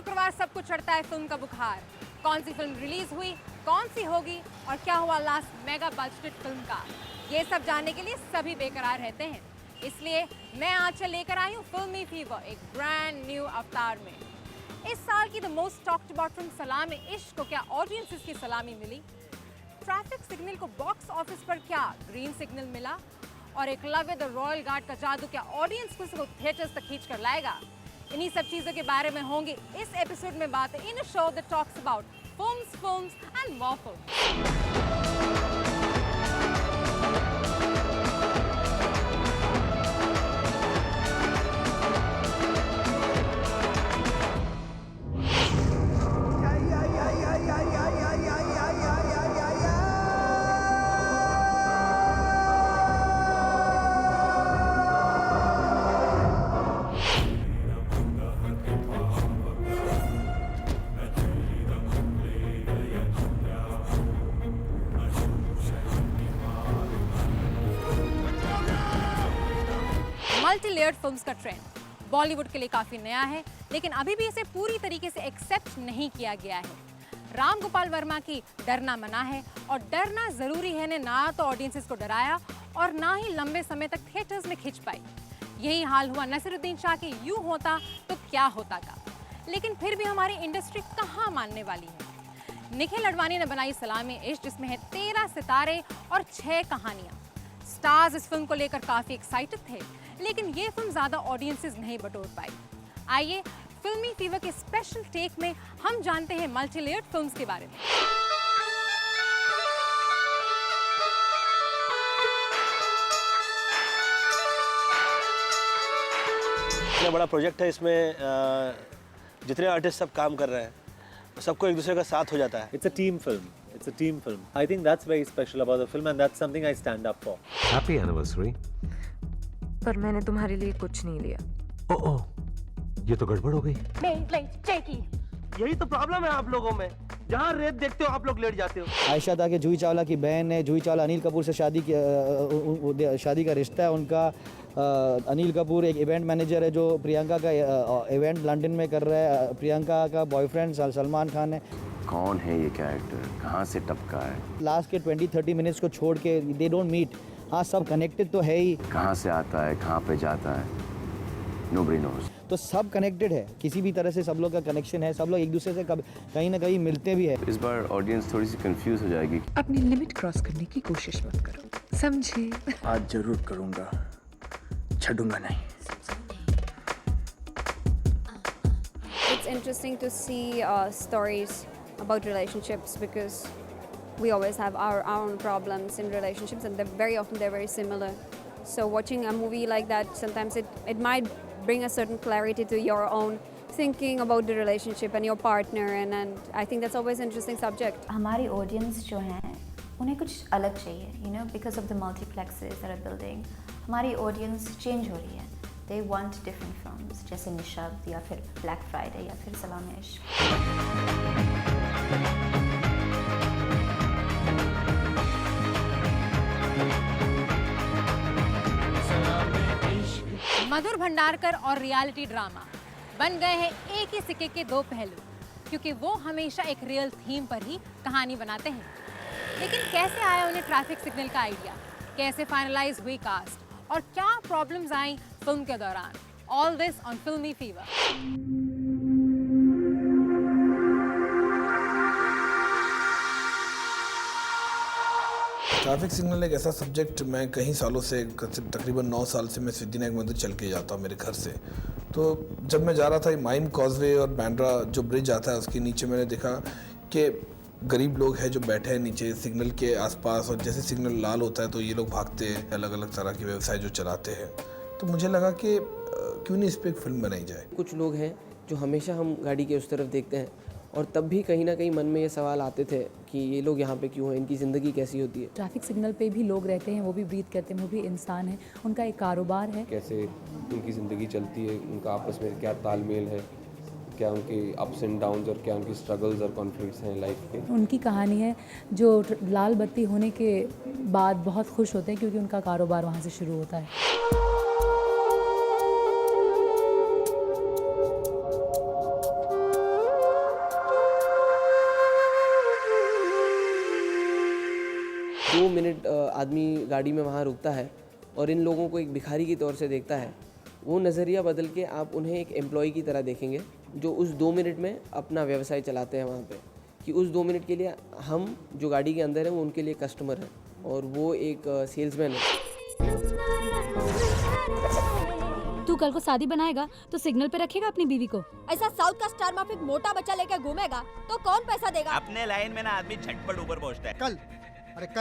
शुक्रवार सबको चढ़ता है फिल्म का बुखार। कौन सी फिल्म रिलीज हुई, कौन सी होगी और क्या हुआ लास्ट मेगा बजटेड फिल्म का, ये सब जानने के लिए सभी बेकरार रहते हैं। इसलिए मैं आज लेकर आई हूँ फिल्मी फीवर एक ब्रांड न्यू अवतार में। इस साल की the most talked about film सलाम इश्क को क्या ऑडियंसेस की सलामी मिली, ट्रैफिक सिग्नल को बॉक्स ऑफिस पर क्या ग्रीन सिग्नल मिला, और एक love with the royal guard का जादू क्या ऑडियंस को थिएटर्स तक खींच कर लाएगा। इन्हीं सब चीजों के बारे में होंगी इस एपिसोड में बात in a show that talks about films and more films. Multi layered films का ट्रेंड बॉलीवुड के लिए काफी नया है, लेकिन अभी भी इसे पूरी तरीके से एक्सेप्ट नहीं किया गया है। राम गोपाल वर्मा की डरना मना है, और डरना जरूरी है ने ना तो ऑडियंसेस को डराया और ना ही लंबे समय तक थिएटर्स में खिंच पाई। यही हाल हुआ नसीरुद्दीन शाह के यूं होता तो क्या होता का। लेकिन फिर भी हमारी इंडस्ट्री कहाँ मानने वाली है। निखिल अडवाणी ने बनाई सलामी इश्क, जिसमें है 13 सितारे और 6 कहानियां। स्टार्स इस फिल्म को लेकर काफी एक्साइटेड थे, लेकिन ये फिल्म ज्यादा ऑडियंसेस नहीं बटोर पाई। आइए फिल्मी फीवर के स्पेशल टेक में हम जानते हैं मल्टी लेयर्ड फिल्म्स के बारे में। इतना बड़ा प्रोजेक्ट है, इसमें जितने आर्टिस्ट सब काम कर रहे हैं सबको एक दूसरे का साथ हो जाता है। It's a team film. It's a team film. I think that's very special about the film, and that's something I stand up for. Happy anniversary. पर मैंने तुम्हारे लिए कुछ नहीं लिया। ओह, ये तो गड़बड़ हो गई। यही तो प्रॉब्लम है आप लोगों में, जहाँ रेत देखते हो आप लोग लेट जाते हो। आयशा ताकि जूही चावला की बहन है। जूही चावला अनिल कपूर से शादी का रिश्ता है उनका। अनिल कपूर एक इवेंट मैनेजर है जो प्रियंका का इवेंट लंदन में कर रहा है। प्रियंका का बॉयफ्रेंड सलमान खान है। कौन है ये कैरेक्टर, कहाँ से टपका है? लास्ट के 20-30 मिनट्स को छोड़ के दे डोंट मीट। हाँ, सब कनेक्टेड तो है ही। कहाँ से आता है, कहाँ पे जाता है, नोबडी नोज। तो सब कनेक्टेड है, किसी भी तरह से सब लोग का कनेक्शन है। सब लोग एक दूसरे से कहीं ना कहीं मिलते भी है। इस बार ऑडियंस थोड़ी सी कंफ्यूज हो जाएगी। अपनी लिमिट क्रॉस करने की कोशिश मत करो, समझे? आज जरूर करूँगा, छूंगा नहीं। It's interesting to see stories about relationships because we always have our own problems in relationships, and they're very similar. So watching a movie like that, sometimes it might bring a certain clarity to your own thinking about the relationship and your partner, and I think that's always an interesting subject. हमारी audience जो हैं उन्हें कुछ अलग चाहिए, you know, because of the multiplexes that are building. हमारी audience change हो रही है. They want different films, जैसे निशब्द या फिर ब्लैक फ्राइडे या फिर सलाम इश्क। मधुर भंडारकर और रियलिटी ड्रामा बन गए हैं एक ही सिक्के के दो पहलू, क्योंकि वो हमेशा एक रियल थीम पर ही कहानी बनाते हैं। लेकिन कैसे आया उन्हें ट्रैफिक सिग्नल का आइडिया, कैसे फाइनलाइज हुई कास्ट, और क्या प्रॉब्लम्स आई फिल्म के दौरान? ऑल दिस ऑन फिल्मी फीवर। ट्रैफिक सिग्नल एक ऐसा सब्जेक्ट, मैं कई सालों से, तकरीबन 9 साल से मैं सिद्धिविनायक मंदिर चल के जाता हूँ मेरे घर से। तो जब मैं जा रहा था माइम कॉजवे और बांद्रा जो ब्रिज आता है उसके नीचे, मैंने देखा कि गरीब लोग हैं जो बैठे हैं नीचे सिग्नल के आसपास, और जैसे सिग्नल लाल होता है तो ये लोग भागते हैं, अलग अलग तरह के व्यवसाय जो चलाते हैं। तो मुझे लगा कि क्यों नहीं इस पर एक फिल्म बनाई जाए। कुछ लोग हैं जो हमेशा हम गाड़ी के उस तरफ देखते हैं, और तब भी कहीं ना कहीं मन में ये सवाल आते थे कि ये लोग यहाँ पे क्यों हैं, इनकी ज़िंदगी कैसी होती है। ट्रैफिक सिग्नल पे भी लोग रहते हैं, वो भी ब्रीथ करते हैं, वो भी इंसान है, उनका एक कारोबार है। कैसे उनकी ज़िंदगी चलती है, उनका आपस में क्या तालमेल है, क्या उनके अप्स एंड डाउन्स और क्या उनकी स्ट्रगल्स और कॉन्फ्लिक्ट्स हैं लाइफ के। उनकी कहानी है जो लाल बत्ती होने के बाद बहुत खुश होते हैं क्योंकि उनका कारोबार वहाँ से शुरू होता है। मिनट आदमी गाड़ी में वहाँ रुकता है और इन लोगों को एक भिखारी की तौर से देखता है, वो नज़रिया बदल के आप उन्हें एक एम्प्लॉय की तरह देखेंगे जो उस 2 मिनट में अपना व्यवसाय चलाते हैं वहाँ पे, कि उस 2 मिनट के लिए हम जो गाड़ी के अंदर हैं वो उनके लिए कस्टमर हैं और वो एक सेल्समैन है। तू कल को शादी बनाएगा तो सिग्नल पे रखेगा अपनी बीवी को? ऐसा साउथ का स्टार माफिक मोटा बच्चा लेकर घूमेगा तो कौन पैसा देगा? अपने लाइन में ना आदमी झटपट ऊपर पहुंचता है।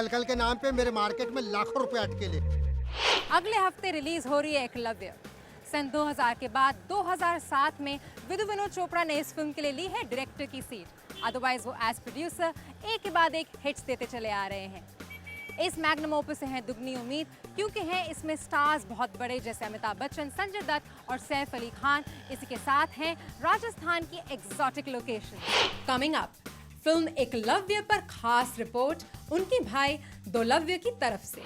कल के नाम पे मेरे मार्केट में लाखों रुपए अटके ले। अगले हफ्ते रिलीज हो रही है एकलव्य। सन 2000 के बाद 2007 में विदु विनोद चोपड़ा ने इस फिल्म के लिए ली है डायरेक्टर की सीट। अदरवाइज वो एज प्रोड्यूसर एक के बाद एक हिट्स देते चले आ रहे हैं। इस मैग्नम ओपस से है दुगनी उम्मीद, क्योंकि हैं इसमें स्टार्स बहुत बड़े जैसे अमिताभ बच्चन, संजय दत्त और सैफ अली खान। इसी के साथ हैं राजस्थान की exotic location. Coming up, film Eklavya पर खास रिपोर्ट उनके भाई दोलव्य की तरफ से।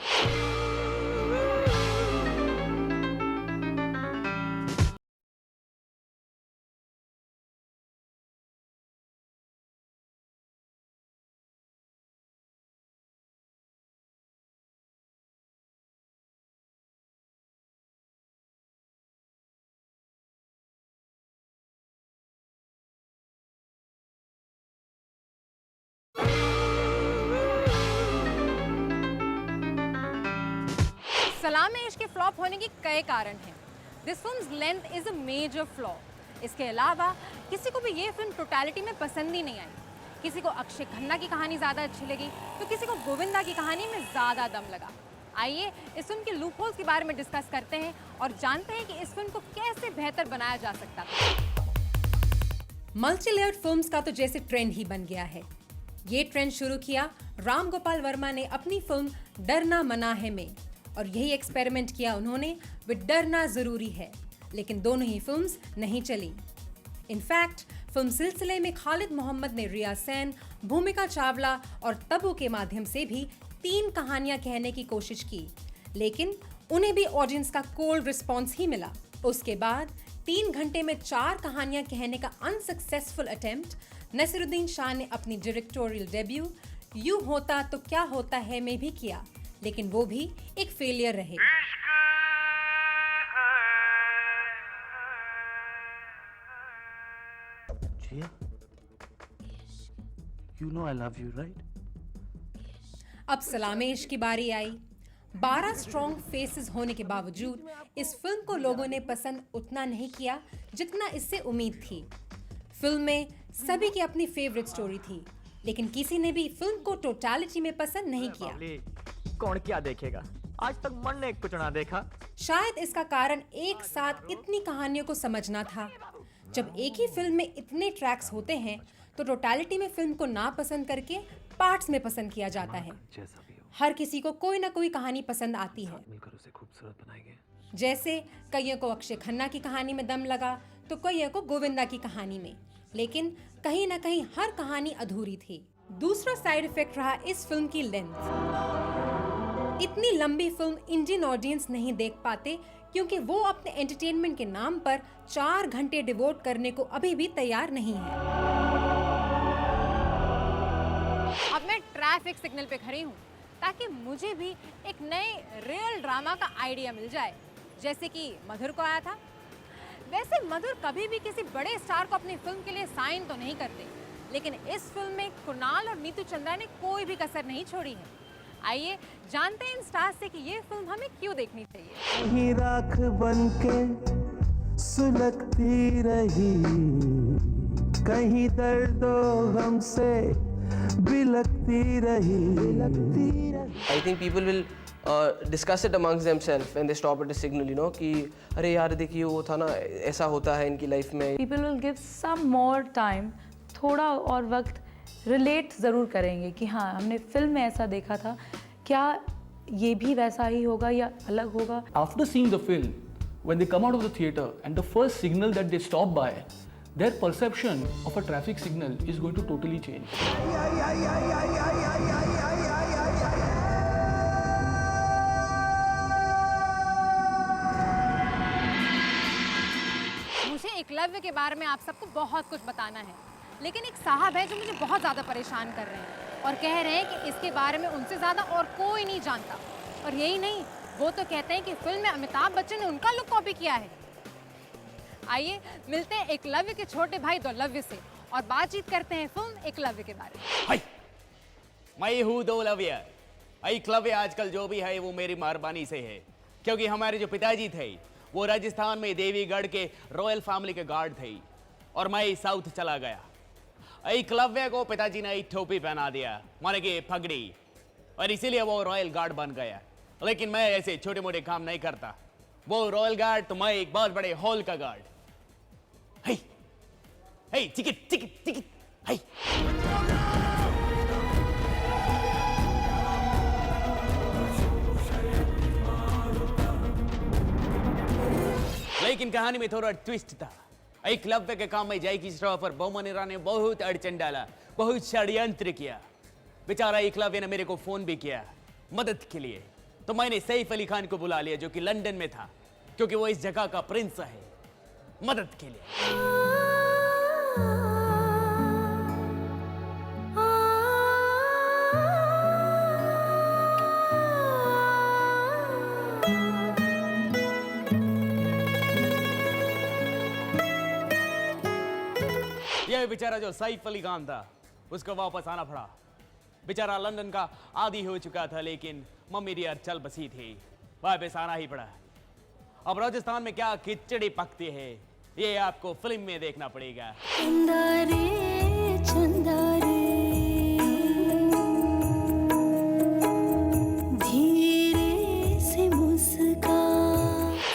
सलाम में इश्क के फ्लॉप होने के कई कारण हैं। This film's length is a major flaw. इसके अलावा किसी को भी ये फिल्म टोटलिटी में पसंद ही नहीं आई। किसी को अक्षय खन्ना की कहानी ज़्यादा अच्छी लगी तो किसी को गोविंदा की कहानी में ज़्यादा दम लगा। आइए इस फिल्म के लूप होल्स के बारे में डिस्कस करते हैं और जानते हैं कि इस फिल्म को कैसे बेहतर बनाया जा सकता है। मल्टी लेयर्ड फिल्म्स का तो जैसे ट्रेंड ही बन गया है। ये ट्रेंड शुरू किया राम गोपाल वर्मा ने अपनी फिल्म डरना मना है में, और यही एक्सपेरिमेंट किया उन्होंने विद डरना ज़रूरी है। लेकिन दोनों ही फिल्म्स नहीं चली। इनफैक्ट फिल्म सिलसिले में खालिद मोहम्मद ने रिया सेन, भूमिका चावला और तब्बू के माध्यम से भी 3 कहानियां कहने की कोशिश की, लेकिन उन्हें भी ऑडियंस का कोल्ड रिस्पॉन्स ही मिला। उसके बाद 3 घंटे में 4 कहानियां कहने का अनसक्सेसफुल अटेम्प्ट नसीरुद्दीन शाह ने अपनी डायरेक्टोरियल डेब्यू यूं होता तो क्या होता है में भी किया, लेकिन वो भी एक फेलियर रहे। You know I love you, right? अब सलामेश की बारी आई। 12 स्ट्रॉन्ग फेसेस होने के बावजूद इस फिल्म को लोगों ने पसंद उतना नहीं किया जितना इससे उम्मीद थी। फिल्म में सभी की अपनी फेवरेट स्टोरी थी, लेकिन किसी ने भी फिल्म को टोटलिटी में पसंद नहीं किया। कौन क्या देखेगा? आज तक मन ने कुछ ना देखा। शायद इसका कारण एक साथ इतनी कहानियों को समझना था। जब एक ही फिल्म में इतने ट्रैक्स होते हैं तो टोटलिटी में फिल्म को ना पसंद करके पार्ट्स में पसंद किया जाता है। हर किसी को कोई ना कोई कहानी पसंद आती है। जैसे कईयों को अक्षय खन्ना की कहानी में दम लगा तो कईयों को गोविंदा की कहानी में, लेकिन कहीं ना कहीं हर कहानी अधूरी थी। दूसरा साइड इफेक्ट रहा इस फिल्म की लेंथ। इतनी लंबी फिल्म इंडियन ऑडियंस नहीं देख पाते क्योंकि वो अपने एंटरटेनमेंट के नाम पर 4 घंटे डिवोट करने को अभी भी तैयार नहीं है। अब मैं ट्रैफिक सिग्नल पे खड़ी हूँ ताकि मुझे भी एक नए रियल ड्रामा का आइडिया मिल जाए, जैसे कि मधुर को आया था। वैसे मधुर कभी भी किसी बड़े स्टार को अपनी फिल्म के लिए साइन तो नहीं करते, लेकिन इस फिल्म में कुणाल और नीतू चंद्रा ने कोई भी कसर नहीं छोड़ी है। आइए जानते हैं इन स्टार्स से कि ये फिल्म हमें क्यों देखनी चाहिए। कहीं राख बनके सुलगती रही, कहीं दर्दो हमसे बिलकती रही। I think people will discuss it amongst themselves when they stop at a signal, you know, कि अरे यार देखिए वो था ना, ऐसा होता है इनकी लाइफ में। People will give some more time, थोड़ा और वक्त रिलेट ज़रूर करेंगे कि हाँ हमने फिल्म में ऐसा देखा था, क्या ये भी वैसा ही होगा या अलग होगा। After seeing the film, when they come out of the theater and the first signal that they stop by, their perception of a traffic signal is going to totally change. मुझे एकलव्य के बारे में आप सबको बहुत कुछ बताना है, लेकिन एक साहब है जो मुझे बहुत ज़्यादा परेशान कर रहे हैं। और कह रहे हैं कि इसके बारे में उनसे ज़्यादा और कोई नहीं जानता। और यही नहीं, वो तो कहते हैं कि फिल्म में अमिताभ बच्चन ने उनका लुक कॉपी किया है। आइए मिलते हैं एकलव्य के छोटे भाई दोलव्य से और बातचीत करते हैं फिल्म एकलव्य के बारे में। मैं हूँ दोलव्य। एकलव्य आजकल जो भी है वो मेरी मेहरबानी से है, क्योंकि हमारे जो पिताजी थे वो राजस्थान में देवीगढ़ के रॉयल फैमिली के गार्ड थे और मैं साउथ चला गया। एकलव्य को पिताजी ने एक टोपी पहना दिया, माने कि पगड़ी, और इसीलिए वो रॉयल गार्ड बन गया। लेकिन मैं ऐसे छोटे मोटे काम नहीं करता। वो रॉयल गार्ड तो मैं एक बहुत बड़े हॉल का गार्ड। हे हे टिकट टिकट टिकट हे। लेकिन कहानी में थोड़ा ट्विस्ट था। एकलव्य के काम में जय की श्रॉफ पर बोमनेरा ने बहुत अड़चन डाला, बहुत षड्यंत्र किया। बेचारा एकलव्य ने मेरे को फोन भी किया मदद के लिए, तो मैंने सैफ अली खान को बुला लिया जो कि लंदन में था, क्योंकि वो इस जगह का प्रिंस है, मदद के लिए। यह बेचारा जो सैफ अली खान था उसको वापस आना पड़ा। बेचारा लंदन का आदी हो चुका था, लेकिन मम्मी डियर चल बसी थी, वापस आना ही पड़ा। अब राजस्थान में क्या खिचड़ी पकती है ये आपको फिल्म में देखना पड़ेगा।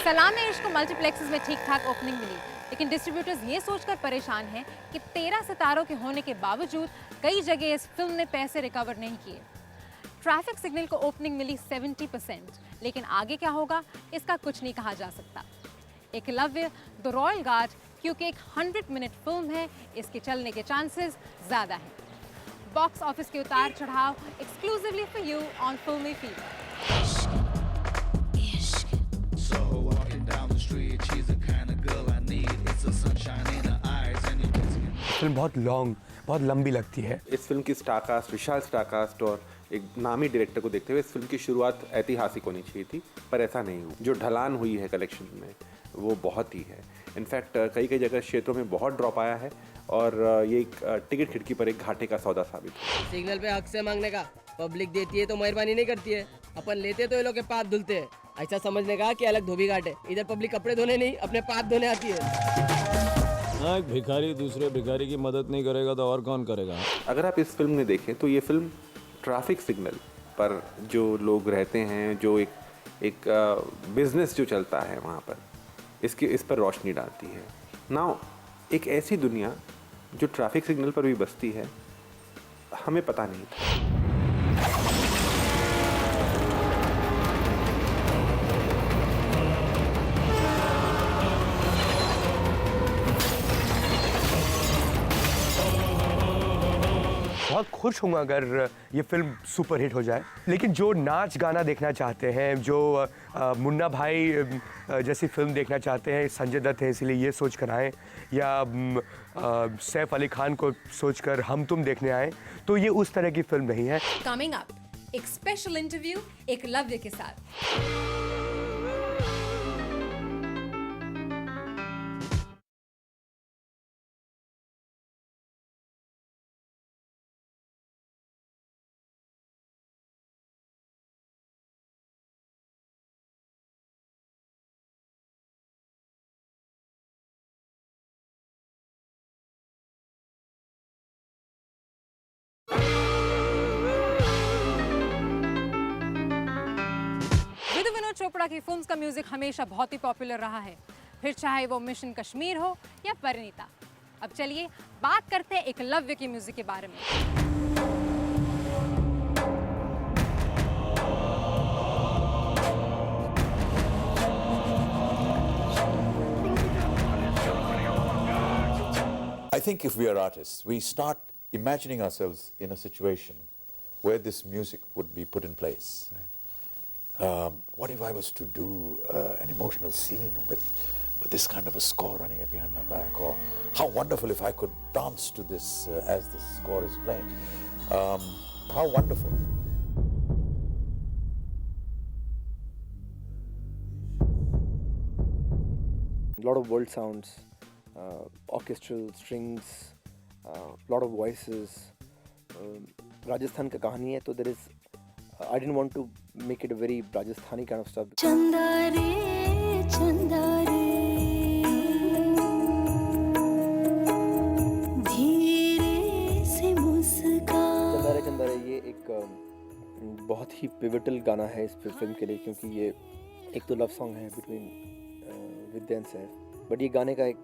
सलाम इश्क को मल्टीप्लेक्सेस में ठीक ठाक ओपनिंग मिली, लेकिन डिस्ट्रीब्यूटर्स ये सोचकर परेशान हैं कि 13 सितारों के होने के बावजूद कई जगह इस फिल्म ने पैसे रिकवर नहीं किए। ट्रैफिक सिग्नल को ओपनिंग मिली 70%, लेकिन आगे क्या होगा इसका कुछ नहीं कहा जा सकता। एकलव्य द रॉयल गार्ड क्योंकि एक 100 मिनट फिल्म है, इसके चलने के चांसेस ज़्यादा हैं। बॉक्स ऑफिस के उतार चढ़ाव एक्सक्लूसिवली फॉर यू ऑन फिल्मी फीवर। फिल्म बहुत लॉन्ग, बहुत लंबी लगती है। इस फिल्म की स्टारकास्ट, विशाल स्टारकास्ट और एक नामी डायरेक्टर को देखते हुए इस फिल्म की शुरुआत ऐतिहासिक होनी चाहिए थी, पर ऐसा नहीं हुआ। जो ढलान हुई है कलेक्शन में वो बहुत ही है। इनफैक्ट कई कई जगह क्षेत्रों में बहुत ड्रॉप आया है और ये एक टिकट खिड़की पर एक घाटे का सौदा साबित हुआ। सिग्नल पे हक से मांगने का, पब्लिक देती है तो मेहरबानी नहीं करती है, अपन लेते तो ये लोग के पाप धुलते हैं। ऐसा समझने का कि अलग धोबी घाट है, इधर पब्लिक कपड़े धोने नहीं अपने पाप धोने आती है। एक भिखारी दूसरे भिखारी की मदद नहीं करेगा तो और कौन करेगा। अगर आप इस फिल्म में देखें तो ये फिल्म ट्रैफिक सिग्नल पर जो लोग रहते हैं, जो एक बिजनेस जो चलता है वहाँ पर, इस पर रोशनी डालती है। नाउ एक ऐसी दुनिया जो ट्रैफिक सिग्नल पर भी बसती है, हमें पता नहीं था। बहुत खुश हूँ अगर ये फिल्म सुपर हिट हो जाए, लेकिन जो नाच गाना देखना चाहते हैं, जो मुन्ना भाई जैसी फिल्म देखना चाहते हैं, संजय दत्त है इसलिए ये सोच कर आए, या सैफ अली खान को सोचकर हम तुम देखने आए, तो ये उस तरह की फिल्म नहीं है। कमिंग अप एक स्पेशल इंटरव्यू एकलव्य के साथ। विनोद चोपड़ा की फिल्म्स का म्यूजिक हमेशा बहुत ही पॉपुलर रहा है, फिर चाहे वो मिशन कश्मीर हो या परिणीता। अब चलिए बात करते हैं एकलव्य के म्यूजिक के बारे में। I think if we are artists, we start imagining ourselves in a situation where this music would be put in place. What if I was to do an emotional scene with this kind of a score running behind my back? Or how wonderful if I could dance to this as this score is playing. How wonderful. A lot of world sounds, orchestral strings, lot of voices. Rajasthan का कहानी है तो there is I didn't want to make it a very Rajasthani kind of stuff. चंदा रे धीरे से मुस्कान। चंदा रे ये एक बहुत ही पिवटल गाना है इस फिल्म के लिए, क्योंकि ये एक तो लव सॉन्ग है between Vidya and Saif, but ये गाने का एक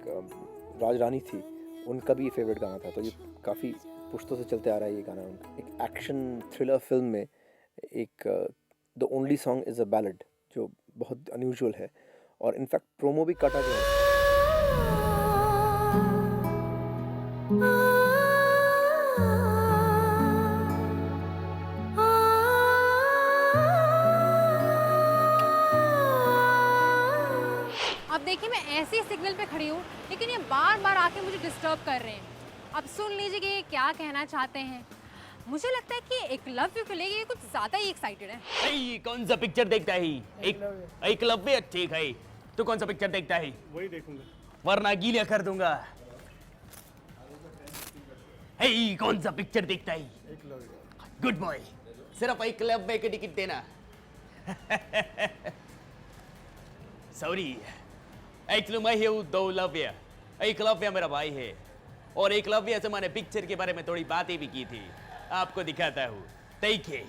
राज रानी थी, उनका भी फेवरेट गाना था, तो ये काफ़ी पुश्तों से चलते आ रहा है ये गाना उनका। एक एक्शन थ्रिलर फिल्म में एक the only song is a ballad, जो बहुत अनयूजुअल है, और इनफैक्ट प्रोमो भी काटा गया है। अब देखिए मैं ऐसे सिग्नल पे खड़ी हूँ, लेकिन ये बार बार आके मुझे डिस्टर्ब कर रहे हैं। अब सुन लीजिए कि ये क्या कहना चाहते हैं। मुझे लगता है कि एक लव यू के लिए ये कुछ ज्यादा ही एक्साइटेड है। कौन सा पिक्चर देखता है? एक लव यू। ठीक है, तू कौन सा पिक्चर देखता है? वही देखूंगा, वरना गीला कर दूंगा। कौन सा पिक्चर देखता है? गुड बॉय, सिर्फ एक लव यू की टिकट देना। सॉरी, एक्चुअली मैं हूँ दो लव्य। एक लव्य मेरा भाई है, और एक लव्य से मैंने पिक्चर के बारे में थोड़ी बातें भी की थी, आपको दिखाता हूँ, देखिए।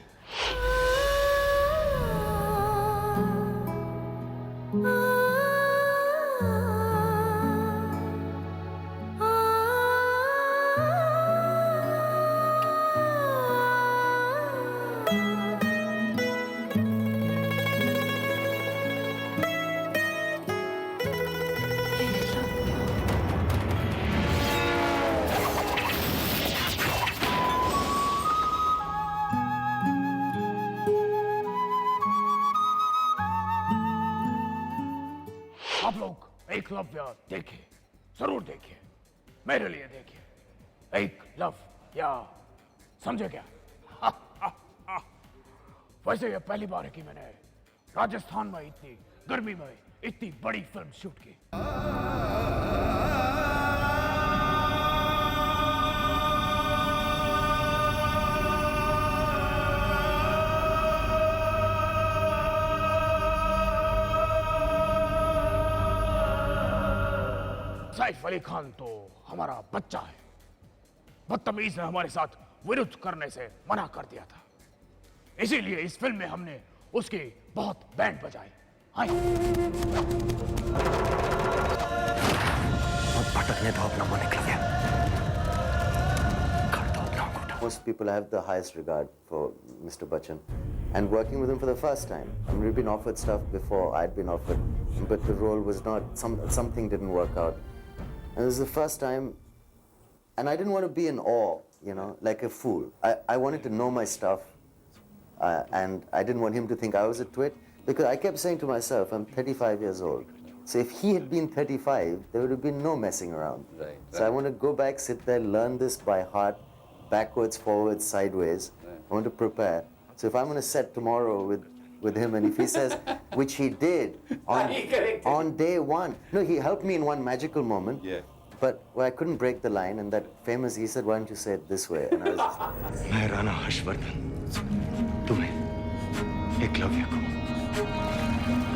आप लोग एक लव्य देखिए, जरूर देखिए, मेरे लिए देखिए। एक लव या समझे क्या? वैसे ये पहली बार है कि मैंने राजस्थान में इतनी गर्मी में इतनी बड़ी फिल्म शूट की। सैफ अली खान तो हमारा बच्चा है, बदतमीज ने हमारे साथ विरुद्ध करने से मना कर दिया था, इसीलिए इस फिल्म में हमने उसकी बहुत बैंड बजाई। भटकने दो, अपना मन निकल गया। Most people have the highest regard for Mr. Bachchan, and working with him for the first time. I mean, we'd been offered stuff before, I'd been offered, but the role was not, something didn't work out. And this is the first time, and I didn't want to be in awe, you know, like a fool. I wanted to know my stuff, and I didn't want him to think I was a twit, because I kept saying to myself, I'm 35 years old. So if he had been 35, there would have been no messing around. Right. So I want to go back, sit there, learn this by heart, backwards, forwards, sideways. I want to prepare. So if I'm on a set tomorrow with him, and if he says, which he did on day one, no, he helped me in one magical moment. Yeah. But I couldn't break the line, and that famous, he said, why don't you say it this way? And I was just like, मैं राणा हर्षवर्धन तुम्हें एक लव्य को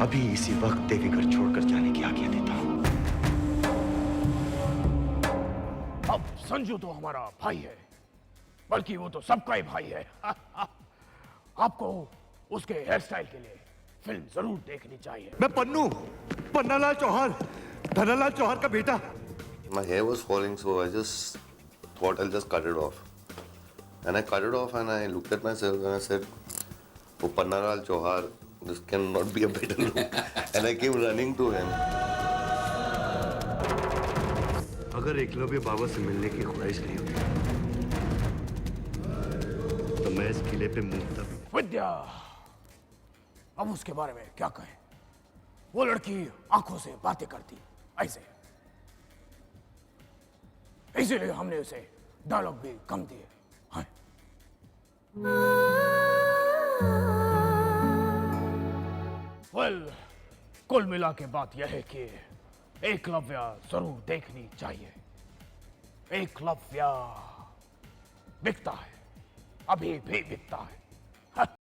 अभी इसी वक्त देवीगढ़ छोड़कर जाने की आज्ञा देता हूँ। अब संजू तो हमारा भाई है, बल्कि वो तो सबका ही भाई है। आपको उसके हेयर स्टाइल के लिए फिल्म जरूर देखनी चाहिए। मैं पन्नू, पन्नालाल चौहान, धनालाल चौहान का बेटा। My hair was falling, so I just thought I'll just cut it off. And I cut it off, and I looked at myself and I said, "Oh, Pannalal Chauhan, this cannot be a better look." And I came running to him. अगर एकलव्य बाबा से मिलने की ख्वाहिश नहीं होती, तो मैं इस किले पे मूर्ता भी। विद्या, अब उसके बारे में क्या कहें? वो लड़की आंखों से बातें करती ऐसे, इसीलिए हमने उसे डायलॉग भी कम दिए। हाँ। वेल, कुल मिला के बात यह है कि एकलव्य जरूर देखनी चाहिए। एकलव्य बिकता है, अभी भी बिकता है।